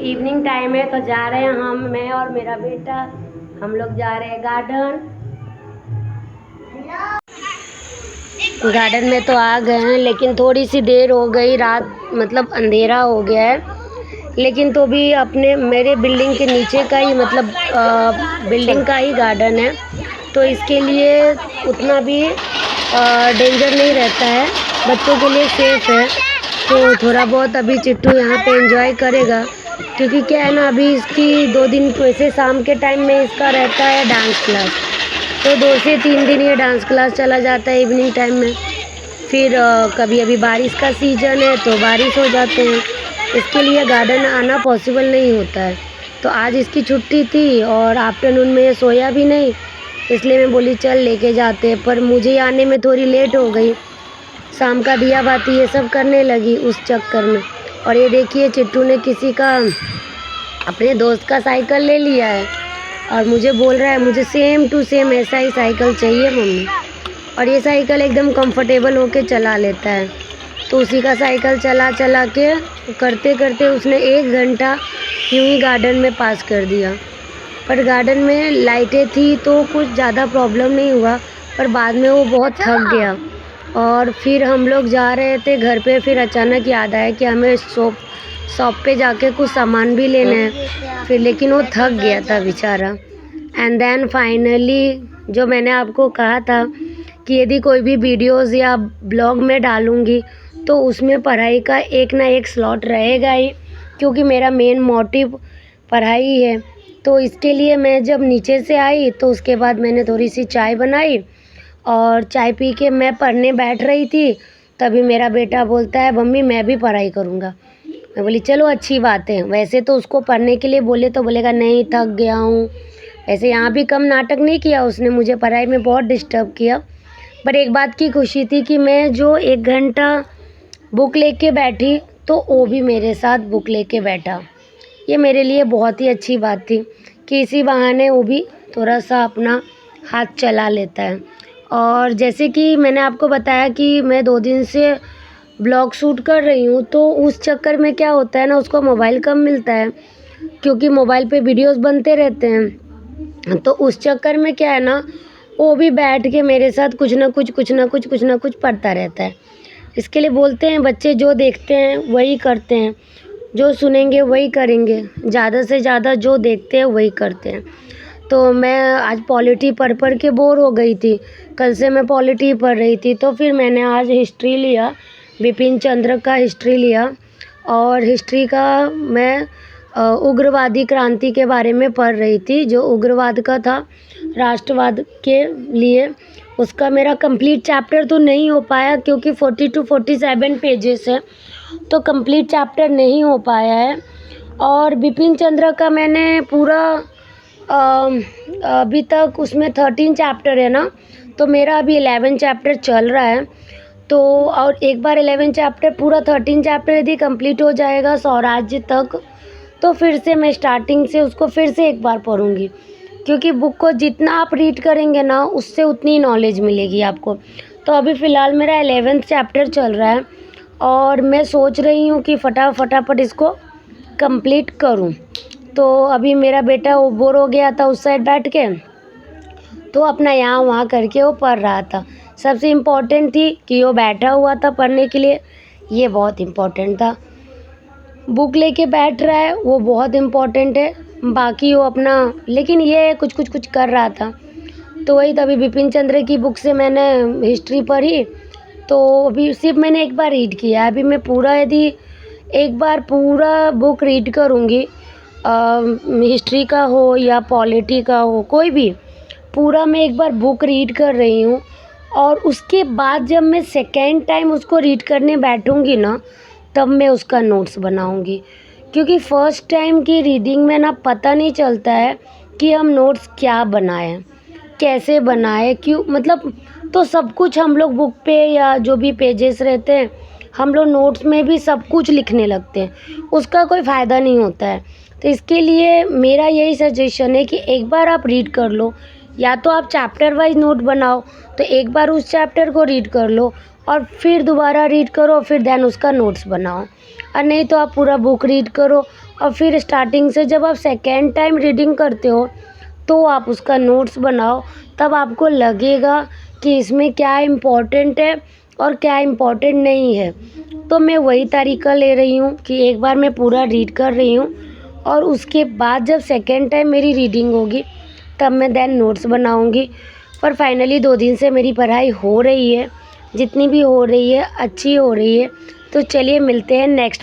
Evening time है तो जा रहे हैं मैं और मेरा बेटा। हम लोग जा रहे हैं गार्डन में तो आ गए हैं, लेकिन थोड़ी सी देर हो गई, रात मतलब अंधेरा हो गया है। लेकिन तो भी अपने मेरे बिल्डिंग के नीचे का ही मतलब बिल्डिंग का ही गार्डन है, तो इसके लिए उतना भी डेंजर नहीं रहता है, बच्चों के लिए सेफ़ है। तो थोड़ा बहुत अभी चिट्टू यहाँ पे एंजॉय करेगा, क्योंकि क्या है ना, अभी इसकी 2 दिन वैसे शाम के टाइम में इसका रहता है डांस क्लास, तो 2 से 3 दिन ये डांस क्लास चला जाता है इवनिंग टाइम में। फिर कभी अभी बारिश का सीज़न है तो बारिश हो जाते हैं, इसके लिए गार्डन आना पॉसिबल नहीं होता है। तो आज इसकी छुट्टी थी और आफ्टरनून में ये सोया भी नहीं, इसलिए मैं बोली चल लेके जाते हैं। पर मुझे आने में थोड़ी लेट हो गई, शाम का दिया बाती ये सब करने लगी उस चक्कर में। और ये देखिए चिट्टू ने किसी का अपने दोस्त का साइकिल ले लिया है और मुझे बोल रहा है मुझे सेम टू सेम ऐसा ही साइकिल चाहिए मम्मी। और ये साइकिल एकदम कंफर्टेबल होके चला लेता है, तो उसी का साइकिल चला चला के करते करते उसने 1 घंटा यूं ही गार्डन में पास कर दिया। पर गार्डन में लाइटें थी तो कुछ ज़्यादा प्रॉब्लम नहीं हुआ, पर बाद में वो बहुत थक गया। और फिर हम लोग जा रहे थे घर पे, फिर अचानक याद आया कि हमें शॉप पे जाके कुछ सामान भी लेना है। फिर लेकिन वो थक गया था बेचारा। एंड देन फाइनली जो मैंने आपको कहा था कि यदि कोई भी वीडियोज़ या ब्लॉग में डालूँगी तो उसमें पढ़ाई का एक ना एक स्लॉट रहेगा ही, क्योंकि मेरा मेन मोटिव पढ़ाई है। तो इसके लिए मैं जब नीचे से आई तो उसके बाद मैंने थोड़ी सी चाय बनाई और चाय पी के मैं पढ़ने बैठ रही थी, तभी मेरा बेटा बोलता है मम्मी मैं भी पढ़ाई करूँगा। मैं बोली चलो अच्छी बात है। वैसे तो उसको पढ़ने के लिए बोले तो बोलेगा नहीं थक गया हूँ। ऐसे यहाँ भी कम नाटक नहीं किया उसने, मुझे पढ़ाई में बहुत डिस्टर्ब किया। पर एक बात की खुशी थी कि मैं जो 1 घंटा बुक लेके बैठी तो वो भी मेरे साथ बुक लेके बैठा। ये मेरे लिए बहुत ही अच्छी बात थी कि इसी बहाने वो भी थोड़ा सा अपना हाथ चला लेता है। और जैसे कि मैंने आपको बताया कि मैं 2 दिन से ब्लॉग शूट कर रही हूँ, तो उस चक्कर में क्या होता है ना, उसको मोबाइल कम मिलता है, क्योंकि मोबाइल पे वीडियोस बनते रहते हैं। तो उस चक्कर में क्या है ना, वो भी बैठ के मेरे साथ कुछ ना कुछ पढ़ता रहता है। इसके लिए बोलते हैं बच्चे जो देखते हैं वही करते हैं, जो सुनेंगे वही करेंगे, ज़्यादा से ज़्यादा जो देखते हैं वही करते हैं। तो मैं आज पॉलिटी पढ़ के बोर हो गई थी, कल से मैं पॉलिटी पढ़ रही थी, तो फिर मैंने आज हिस्ट्री लिया, बिपिन चंद्र का हिस्ट्री लिया। और हिस्ट्री का मैं उग्रवादी क्रांति के बारे में पढ़ रही थी, जो उग्रवाद का था राष्ट्रवाद के लिए। उसका मेरा कंप्लीट चैप्टर तो नहीं हो पाया, क्योंकि 40 to 47 पेजेस है, तो कंप्लीट चैप्टर नहीं हो पाया है। और बिपिन चंद्र का मैंने पूरा अभी तक उसमें 13 चैप्टर है ना, तो मेरा अभी 11 चैप्टर चल रहा है। तो और एक बार 11 चैप्टर पूरा 13 चैप्टर यदि कंप्लीट हो जाएगा स्वराज्य तक, तो फिर से मैं स्टार्टिंग से उसको फिर से एक बार पढ़ूँगी, क्योंकि बुक को जितना आप रीड करेंगे ना उससे उतनी नॉलेज मिलेगी आपको। तो अभी फ़िलहाल मेरा 11th चैप्टर चल रहा है और मैं सोच रही हूँ कि फटाफट इसको कंप्लीट करूँ। तो अभी मेरा बेटा वो बोर हो गया था उस साइड बैठ के, तो अपना यहाँ वहाँ करके वो पढ़ रहा था। सबसे इम्पोर्टेंट थी कि वो बैठा हुआ था पढ़ने के लिए, ये बहुत इम्पोर्टेंट था। बुक लेके बैठ रहा है वो बहुत इम्पोर्टेंट है, बाकी वो अपना, लेकिन ये कुछ कर रहा था। तो वही तभी बिपिन चंद्र की बुक से मैंने हिस्ट्री पढ़ी, तो अभी सिर्फ मैंने एक बार रीड किया। अभी मैं पूरा यदि एक बार पूरा बुक रीड करूँगी, हिस्ट्री का हो या पॉलिटी का हो, कोई भी पूरा मैं एक बार बुक रीड कर रही हूँ। और उसके बाद जब मैं सेकेंड टाइम उसको रीड करने बैठूँगी ना, तब मैं उसका नोट्स बनाऊँगी, क्योंकि फ़र्स्ट टाइम की रीडिंग में ना पता नहीं चलता है कि हम नोट्स क्या बनाएं, कैसे बनाएं, क्यों, मतलब तो सब कुछ हम लोग बुक पे या जो भी पेजेस रहते हैं हम लोग नोट्स में भी सब कुछ लिखने लगते हैं, उसका कोई फ़ायदा नहीं होता है। तो इसके लिए मेरा यही सजेशन है कि एक बार आप रीड कर लो, या तो आप चैप्टर वाइज नोट बनाओ, तो एक बार उस चैप्टर को रीड कर लो और फिर दोबारा रीड करो, फिर देन उसका नोट्स बनाओ। और नहीं तो आप पूरा बुक रीड करो और फिर स्टार्टिंग से जब आप सेकेंड टाइम रीडिंग करते हो तो आप उसका नोट्स बनाओ, तब आपको लगेगा कि इसमें क्या इम्पोर्टेंट है और क्या इम्पोर्टेंट नहीं है। तो मैं वही तरीका ले रही हूँ कि एक बार मैं पूरा रीड कर रही हूँ और उसके बाद जब सेकेंड टाइम मेरी रीडिंग होगी तब मैं देन नोट्स बनाऊँगी। पर फाइनली 2 दिन से मेरी पढ़ाई हो रही है, जितनी भी हो रही है अच्छी हो रही है। तो चलिए मिलते हैं नेक्स्ट